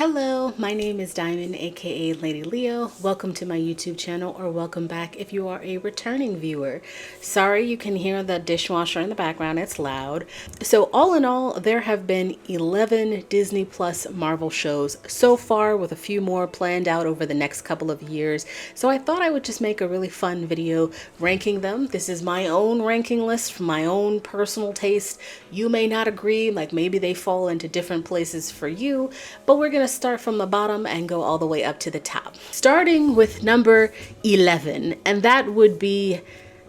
Hello, my name is Diamond, aka Lady Leo. Welcome to my YouTube channel, or welcome back if you are a returning viewer. Sorry you can hear the dishwasher in the background, it's loud. So all in all, there have been 11 Disney Plus Marvel shows so far, with a few more planned out over the next couple of years. So I thought I would just make a really fun video ranking them. This is my own ranking list from my own personal taste. You may not agree, like maybe they fall into different places for you, but we're gonna start from the bottom and go all the way up to the top. Starting with number 11, and that would be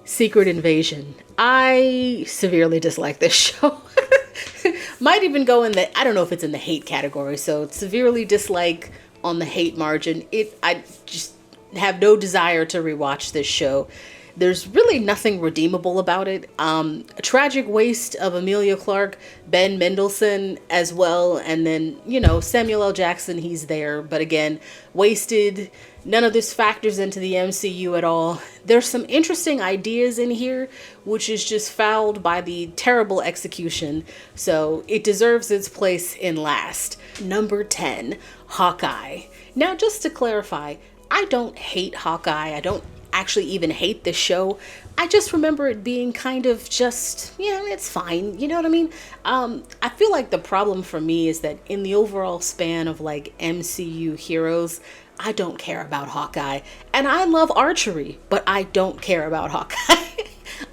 Secret Invasion. I severely dislike this show. Might even go in the, I don't know if it's in the hate category, so severely dislike on the hate margin. I just have no desire to rewatch this show. There's really nothing redeemable about it. A tragic waste of Emilia Clarke, Ben Mendelsohn as well, and then, you know, Samuel L. Jackson, he's there, but again, wasted. None of this factors into the MCU at all. There's some interesting ideas in here, which is just fouled by the terrible execution, so it deserves its place in last. Number 10, Hawkeye. Now, just to clarify, I don't hate Hawkeye. I don't actually even hate this show. I just remember it being kind of just, yeah, it's fine. You know what I mean? I feel like the problem for me is that in the overall span of like MCU heroes, I don't care about Hawkeye. And I love archery, but I don't care about Hawkeye.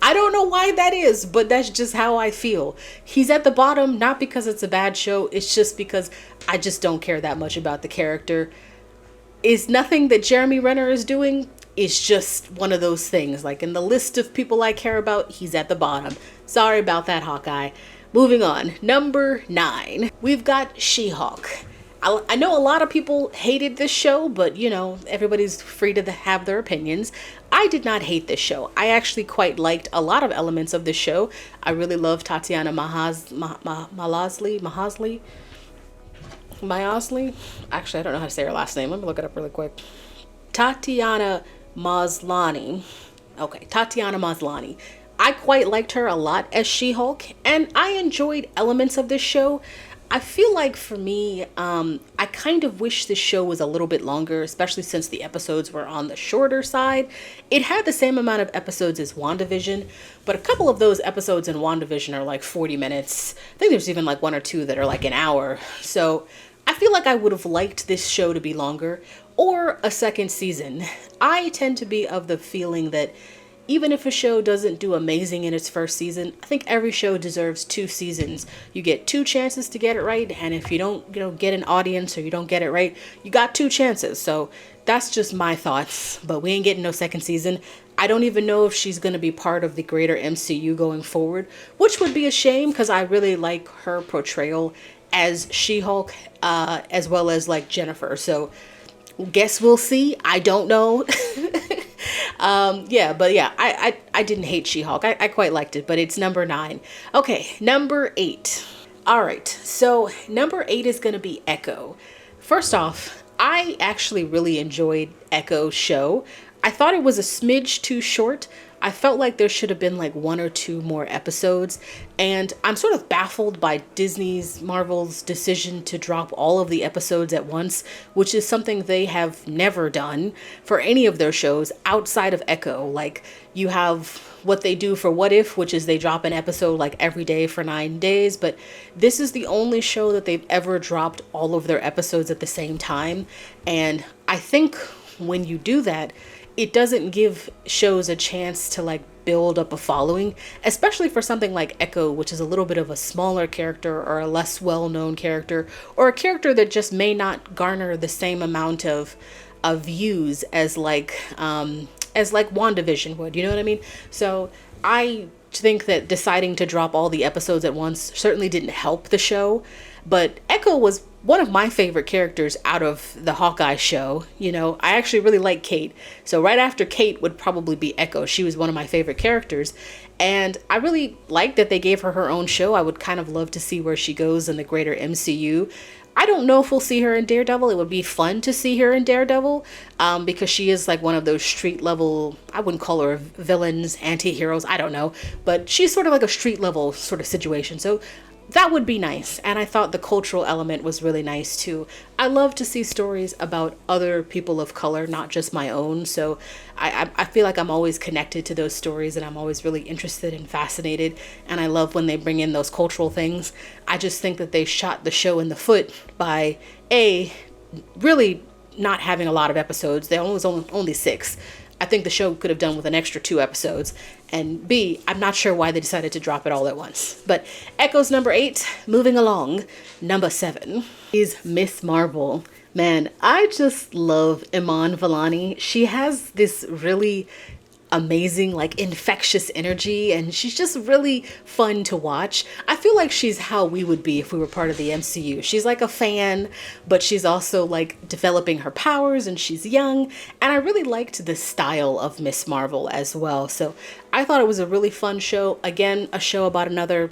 I don't know why that is, but that's just how I feel. He's at the bottom, not because it's a bad show. It's just because I just don't care that much about the character. Is nothing that Jeremy Renner is doing. It's just one of those things. Like in the list of people I care about, he's at the bottom. Sorry about that, Hawkeye. Moving on. Number 9. We've got She-Hulk. I know a lot of people hated this show, but you know, everybody's free to have their opinions. I did not hate this show. I actually quite liked a lot of elements of this show. I really love Tatiana Maslany. Actually, I don't know how to say her last name. Let me look it up really quick. Tatiana Maslany. Okay, Tatiana Maslany. I quite liked her a lot as She-Hulk, and I enjoyed elements of this show. I feel like for me, I kind of wish this show was a little bit longer, especially since the episodes were on the shorter side. It had the same amount of episodes as WandaVision, but a couple of those episodes in WandaVision are like 40 minutes. I think there's even like one or two that are like an hour. So I feel like I would have liked this show to be longer, or a second season. I tend to be of the feeling that even if a show doesn't do amazing in its first season, I think every show deserves 2 seasons. You get 2 chances to get it right, and if you don't, get an audience or you don't get it right, you got 2 chances. So that's just my thoughts, but we ain't getting no second season. I don't even know if she's going to be part of the greater MCU going forward, which would be a shame because I really like her portrayal as She-Hulk, as well as like Jennifer. So guess we'll see. I don't know. I didn't hate She-Hulk. I quite liked it, but it's number 9. Okay, number 8. All right, so number 8 is going to be Echo. First off, I actually really enjoyed Echo's show. I thought it was a smidge too short. I felt like there should have been like 1 or 2 more episodes, and I'm sort of baffled by Marvel's decision to drop all of the episodes at once, which is something they have never done for any of their shows outside of Echo. Like, you have what they do for What If, which is they drop an episode like every day for 9 days, but this is the only show that they've ever dropped all of their episodes at the same time, and I think when you do that, it doesn't give shows a chance to like build up a following, especially for something like Echo, which is a little bit of a smaller character or a less well-known character, or a character that just may not garner the same amount of views as like WandaVision would, you know what I mean? So I think that deciding to drop all the episodes at once certainly didn't help the show, but Echo was one of my favorite characters out of the Hawkeye show. You know, I actually really like Kate. So right after Kate would probably be Echo. She was one of my favorite characters. And I really like that they gave her her own show. I would kind of love to see where she goes in the greater MCU. I don't know if we'll see her in Daredevil. It would be fun to see her in Daredevil, because she is like one of those street level, I wouldn't call her villains, anti-heroes, I don't know. But she's sort of like a street level sort of situation. So that would be nice. And I thought the cultural element was really nice too. I love to see stories about other people of color, not just my own. So I feel like I'm always connected to those stories, and I'm always really interested and fascinated. And I love when they bring in those cultural things. I just think that they shot the show in the foot by really not having a lot of episodes. There was only 6. I think the show could have done with an extra 2 episodes. And B, I'm not sure why they decided to drop it all at once. But Echoes number 8, moving along. Number 7 is Miss Marvel. Man, I just love Iman Vellani. She has this really amazing, like, infectious energy, and she's just really fun to watch. I feel like she's how we would be if we were part of the MCU. She's like a fan, but she's also like developing her powers, and she's young, and I really liked the style of Miss Marvel as well. So I thought it was a really fun show. Again, a show about another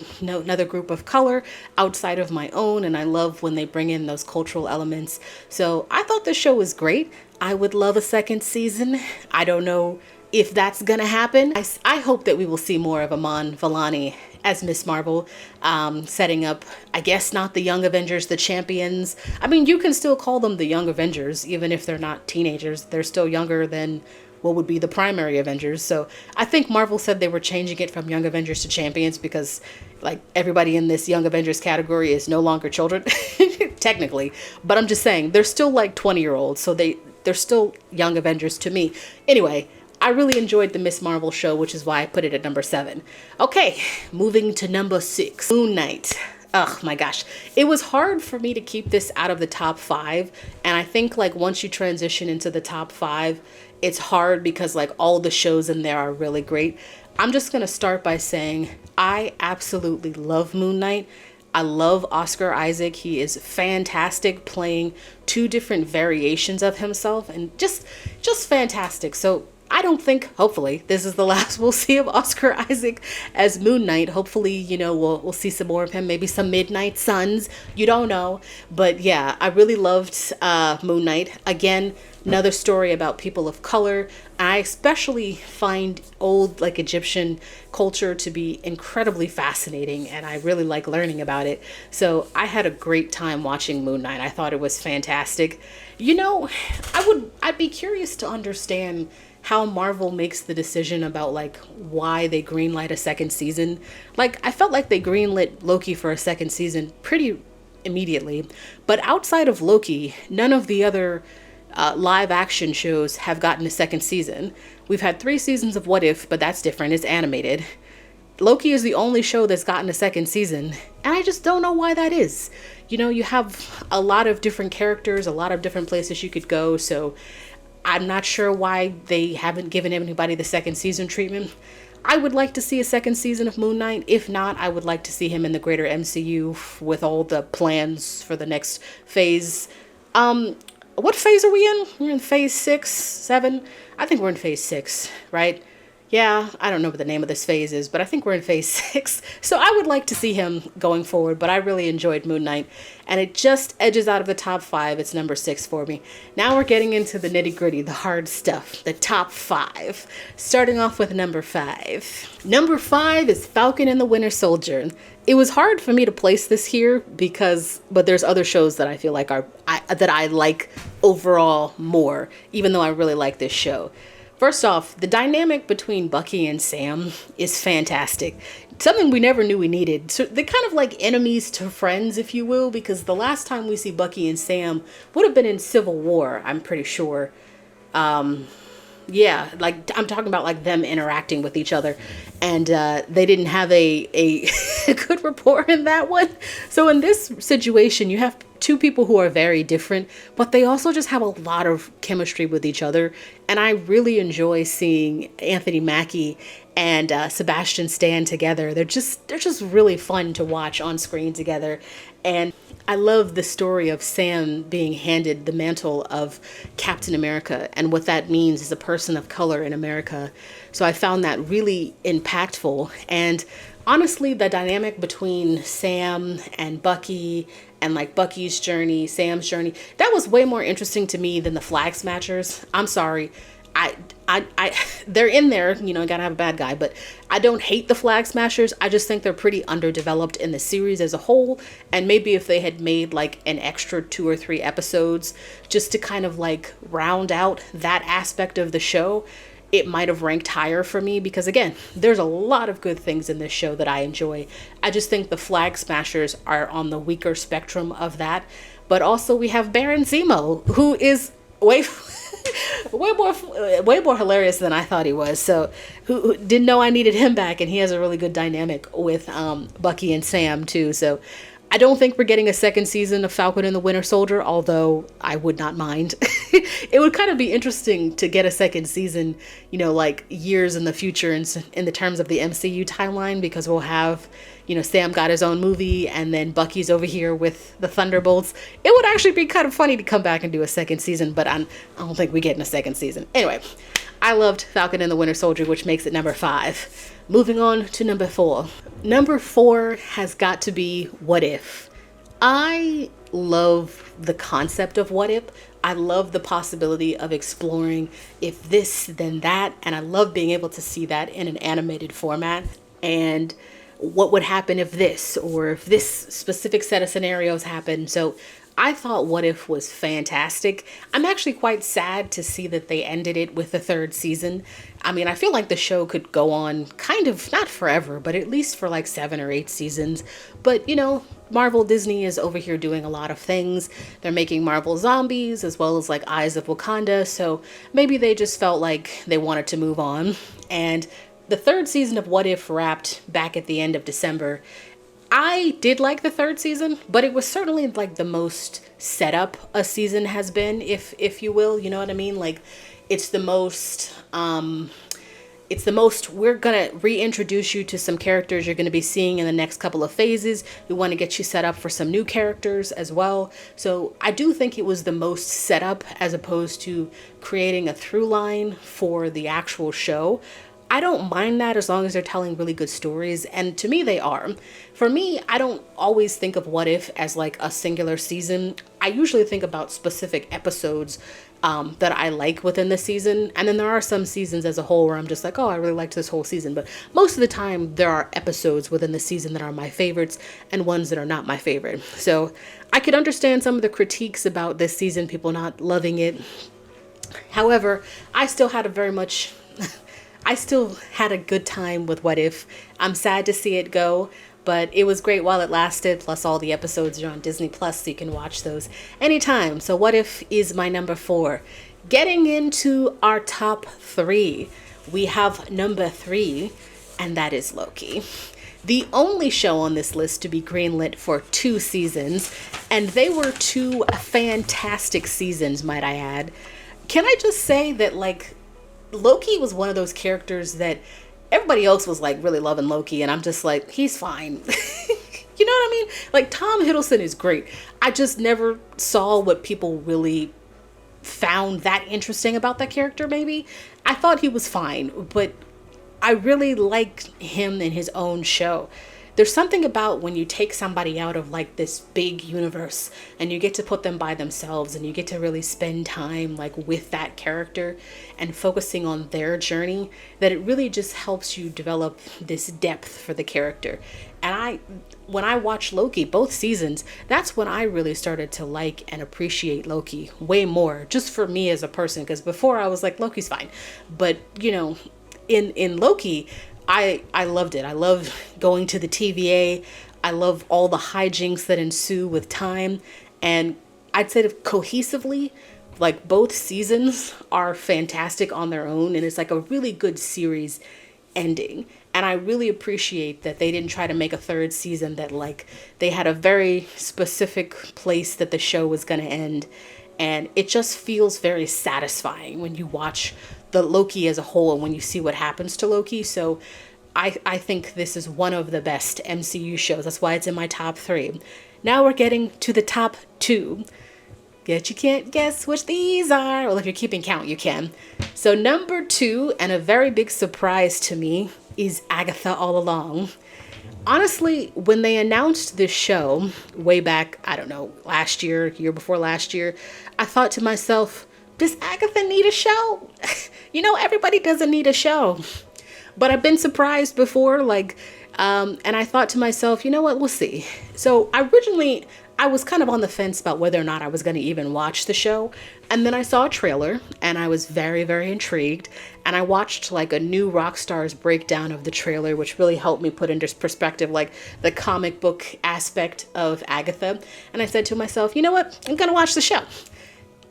group of color outside of my own, and I love when they bring in those cultural elements. So I thought the show was great. I would love a second season. I don't know if that's gonna happen. I hope that we will see more of Iman Vellani as Miss Marvel, setting up, I guess, not the Young Avengers, the Champions. I mean, you can still call them the Young Avengers, even if they're not teenagers. They're still younger than what would be the primary Avengers. So I think Marvel said they were changing it from Young Avengers to Champions because, like, everybody in this Young Avengers category is no longer children, technically. But I'm just saying, they're still like 20-year-olds, so they're still Young Avengers to me. Anyway, I really enjoyed the Miss Marvel show, which is why I put it at number 7. Okay, moving to number 6, Moon Knight. Oh my gosh. It was hard for me to keep this out of the top 5. And I think, like, once you transition into the top 5, it's hard because, like, all the shows in there are really great. I'm just going to start by saying I absolutely love Moon Knight. I love Oscar Isaac. He is fantastic, playing 2 different variations of himself, and just fantastic. So I don't think, hopefully, this is the last we'll see of Oscar Isaac as Moon Knight. Hopefully, you know, we'll see some more of him, maybe some Midnight Suns. You don't know. But yeah, I really loved Moon Knight. Again, another story about people of color. I especially find old, like, Egyptian culture to be incredibly fascinating, and I really like learning about it. So I had a great time watching Moon Knight. I thought it was fantastic. You know, I'd be curious to understand how Marvel makes the decision about, like, why they greenlight a second season. Like, I felt like they greenlit Loki for a second season pretty immediately, but outside of Loki, none of the other live action shows have gotten a second season. We've had 3 seasons of What If, but that's different. It's animated. Loki is the only show that's gotten a second season, and I just don't know why that is. You know, you have a lot of different characters, a lot of different places you could go, so I'm not sure why they haven't given anybody the second season treatment. I would like to see a second season of Moon Knight. If not, I would like to see him in the greater MCU with all the plans for the next phase. What phase are we in? We're in phase 6, 7? I think we're in phase 6, right? Yeah, I don't know what the name of this phase is, but I think we're in phase 6. So I would like to see him going forward, but I really enjoyed Moon Knight. And it just edges out of the top 5. It's number 6 for me. Now we're getting into the nitty gritty, the hard stuff, the top 5. Starting off with number 5. Number 5 is Falcon and the Winter Soldier. It was hard for me to place this here but there's other shows that I feel like that I like overall more, even though I really like this show. First off, the dynamic between Bucky and Sam is fantastic. Something we never knew we needed. So they're kind of like enemies to friends, if you will, because the last time we see Bucky and Sam would have been in Civil War, I'm pretty sure. Yeah, like, I'm talking about, like, them interacting with each other, and they didn't have a good rapport in that one. So in this situation, you have 2 people who are very different, but they also just have a lot of chemistry with each other. And I really enjoy seeing Anthony Mackie and Sebastian Stan together. They're just really fun to watch on screen together. And I love the story of Sam being handed the mantle of Captain America and what that means as a person of color in America. So I found that really impactful. And honestly, the dynamic between Sam and Bucky, and, like, Bucky's journey, Sam's journey, that was way more interesting to me than the Flag Smashers. I'm sorry. I, they're in there, you know, gotta have a bad guy, but I don't hate the Flag Smashers. I just think they're pretty underdeveloped in the series as a whole. And maybe if they had made like an extra 2 or 3 episodes just to kind of like round out that aspect of the show, it might have ranked higher for me, because again, there's a lot of good things in this show that I enjoy. I just think the Flag Smashers are on the weaker spectrum of that. But also we have Baron Zemo, who is way way more hilarious than I thought he was. So who didn't know I needed him back, and he has a really good dynamic with Bucky and Sam too. So I don't think we're getting a second season of Falcon and the Winter Soldier, although I would not mind. It would kind of be interesting to get a second season, you know, like years in the future in the terms of the MCU timeline, because we'll have, you know, Sam got his own movie and then Bucky's over here with the Thunderbolts. It would actually be kind of funny to come back and do a second season, but I don't think we get in a second season. Anyway, I loved Falcon and the Winter Soldier, which makes it number 5. Moving on to number 4. Number 4 has got to be What If. I love the concept of what if. I love the possibility of exploring if this, then that, and I love being able to see that in an animated format. And what would happen if this, or if this specific set of scenarios happen. So I thought What If was fantastic. I'm actually quite sad to see that they ended it with the 3rd season. I mean, I feel like the show could go on kind of, not forever, but at least for like 7 or 8 seasons. But, you know, Marvel Disney is over here doing a lot of things. They're making Marvel Zombies as well as like Eyes of Wakanda. So maybe they just felt like they wanted to move on. And the 3rd season of What If wrapped back at the end of December. I did like the 3rd season, but it was certainly like the most set up a season has been, if you will, you know what I mean? Like it's the most we're gonna reintroduce you to some characters you're gonna be seeing in the next couple of phases. We want to get you set up for some new characters as well. So I do think it was the most set up, as opposed to creating a through line for the actual show. I don't mind that as long as they're telling really good stories, and to me they are. For me, I don't always think of What If as like a singular season. I usually think about specific episodes that I like within the season, and then there are some seasons as a whole where I'm just like, oh, I really liked this whole season. But most of the time there are episodes within the season that are my favorites and ones that are not my favorite. So I could understand some of the critiques about this season, people not loving it. However, I still had a good time with What If. I'm sad to see it go, but it was great while it lasted. Plus all the episodes are on Disney Plus, so you can watch those anytime. So What If is my number 4. Getting into our top 3, we have number 3, and that is Loki. The only show on this list to be greenlit for 2 seasons, and they were 2 fantastic seasons, might I add. Can I just say that, like, Loki was one of those characters that everybody else was like really loving Loki, and I'm just like, he's fine. You know what I mean? Like, Tom Hiddleston is great. I just never saw what people really found that interesting about that character, maybe. I thought he was fine, but I really liked him in his own show. There's something about when you take somebody out of like this big universe and you get to put them by themselves and you get to really spend time like with that character and focusing on their journey, that it really just helps you develop this depth for the character. And when I watched Loki, both seasons, that's when I really started to like and appreciate Loki way more, just for me as a person. Because before I was like, Loki's fine. But, you know, in Loki, I loved it. I loved going to the TVA. I love all the hijinks that ensue with time. And I'd say that cohesively, like, both seasons are fantastic on their own. And it's like a really good series ending. And I really appreciate that they didn't try to make a 3rd season, that like they had a very specific place that the show was going to end. And it just feels very satisfying when you watch the Loki as a whole and when you see what happens to Loki. So I think this is one of the best MCU shows. That's why it's in my top 3. Now we're getting to the top 2. Yet you can't guess which these are. Well, if you're keeping count, you can. So number 2, and a very big surprise to me, is Agatha All Along. Honestly, when they announced this show way back, I don't know, last year, year before last year, I thought to myself, does Agatha need a show? Everybody doesn't need a show. But I've been surprised before, and I thought to myself, you know what, we'll see. So I was kind of on the fence about whether or not I was going to even watch the show. And then I saw a trailer and I was very, very intrigued. And I watched like a new Rockstar's breakdown of the trailer, which really helped me put into perspective, like the comic book aspect of Agatha. And I said to myself, you know what, I'm going to watch the show.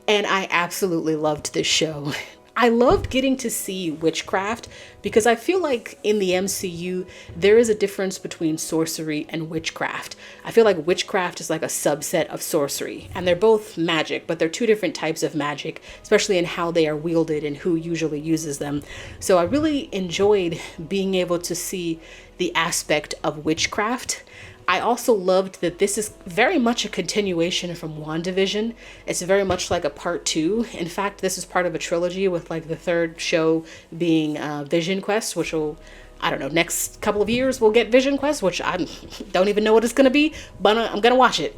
And I absolutely loved this show. I loved getting to see witchcraft because I feel like in the MCU, there is a difference between sorcery and witchcraft. I feel like witchcraft is like a subset of sorcery, and they're both magic, but they're two different types of magic, especially in how they are wielded and who usually uses them. So I really enjoyed being able to see the aspect of witchcraft. I also loved that this is very much a continuation from WandaVision. It's very much like a part 2. In fact, this is part of a trilogy with like the third show being Vision Quest, which will, I don't know, next couple of years we'll get Vision Quest, which I don't even know what it's going to be, but I'm going to watch it.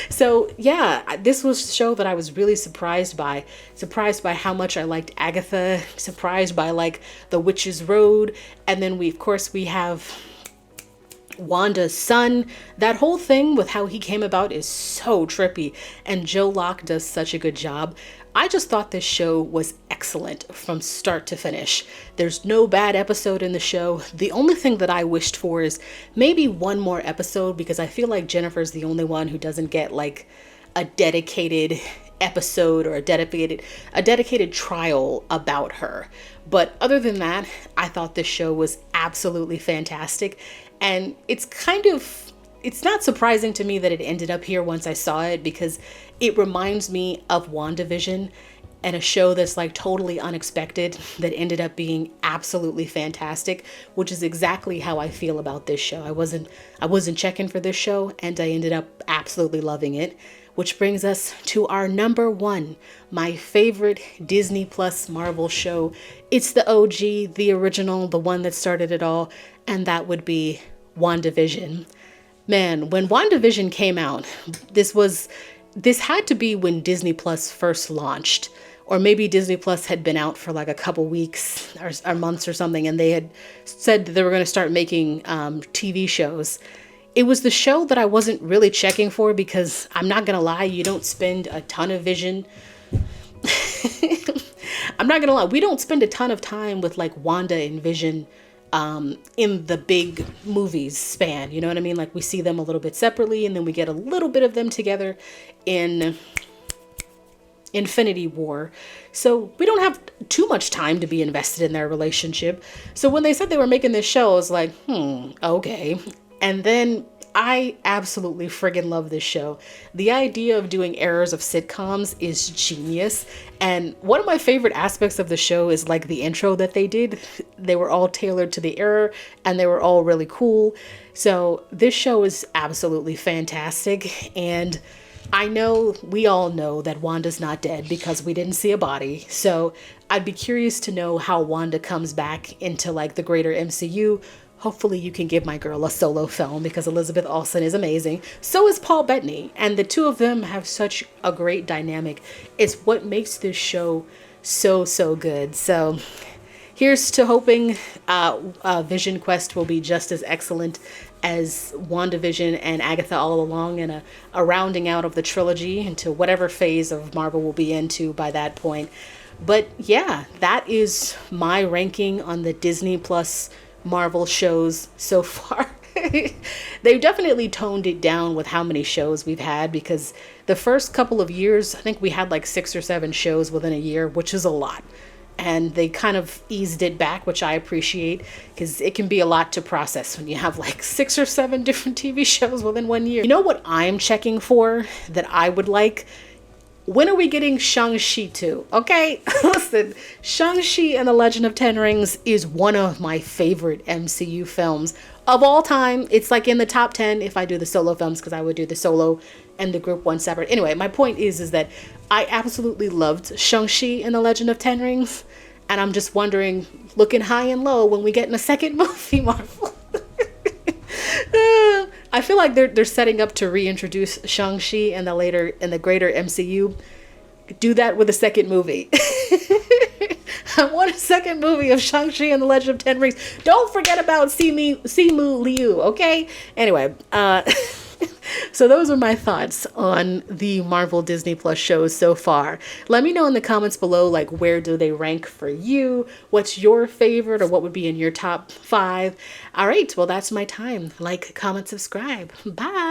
So yeah, this was a show that I was really surprised by how much I liked Agatha, surprised by like the Witch's Road. And then we have Wanda's son. That whole thing with how he came about is so trippy, and Joe Locke does such a good job. I just thought this show was excellent from start to finish. There's no bad episode in the show. The only thing that I wished for is maybe one more episode, because I feel like Jennifer's the only one who doesn't get like a dedicated episode or a dedicated trial about her. But other than that, I thought this show was absolutely fantastic. And it's not surprising to me that it ended up here once I saw it, because it reminds me of WandaVision and a show that's like totally unexpected that ended up being absolutely fantastic, which is exactly how I feel about this show. I wasn't checking for this show, and I ended up absolutely loving it. Which brings us to our number 1, my favorite Disney Plus Marvel show. It's the OG, the original, the one that started it all, and that would be WandaVision. Man, when WandaVision came out, this had to be when Disney Plus first launched, or maybe Disney Plus had been out for like a couple weeks or months or something, and they had said that they were going to start making TV shows. It was the show that I wasn't really checking for, because I'm not going to lie, you don't spend a ton of Vision. I'm not going to lie, we don't spend a ton of time with like Wanda and Vision in the big movies span. You know what I mean? Like we see them a little bit separately, and then we get a little bit of them together in Infinity War. So we don't have too much time to be invested in their relationship. So when they said they were making this show, I was like, okay. And then I absolutely friggin' love this show. The idea of doing eras of sitcoms is genius. And one of my favorite aspects of the show is like the intro that they did. They were all tailored to the era, and they were all really cool. So this show is absolutely fantastic. And we all know that Wanda's not dead because we didn't see a body. So I'd be curious to know how Wanda comes back into like the greater MCU. Hopefully you can give my girl a solo film, because Elizabeth Olsen is amazing. So is Paul Bettany. And the two of them have such a great dynamic. It's what makes this show so good. So here's to hoping Vision Quest will be just as excellent as WandaVision and Agatha all along, and a rounding out of the trilogy into whatever phase of Marvel will be into by that point. But yeah, that is my ranking on the Disney Plus Marvel shows so far. They've definitely toned it down with how many shows we've had, because the first couple of years, I think we had like 6 or 7 shows within a year, which is a lot. And they kind of eased it back, which I appreciate, because it can be a lot to process when you have like 6 or 7 different TV shows within 1 year. You know what I'm checking for that I would like? When are we getting Shang-Chi 2? Okay, listen, Shang-Chi and the Legend of Ten Rings is one of my favorite MCU films of all time. It's like in the top 10 if I do the solo films, because I would do the solo and the group one separate. Anyway, my point is that I absolutely loved Shang-Chi and the Legend of Ten Rings, and I'm just wondering, looking high and low, when we get in a second movie, Marvel. I feel like they're setting up to reintroduce Shang-Chi in the greater MCU. Do that with a second movie. I want a second movie of Shang-Chi and the Legend of Ten Rings. Don't forget about Simu Liu, okay? Anyway, so those are my thoughts on the Marvel Disney Plus shows so far. Let me know in the comments below, like, where do they rank for you? What's your favorite, or what would be in your top 5? All right, well, that's my time. Like, comment, subscribe. Bye.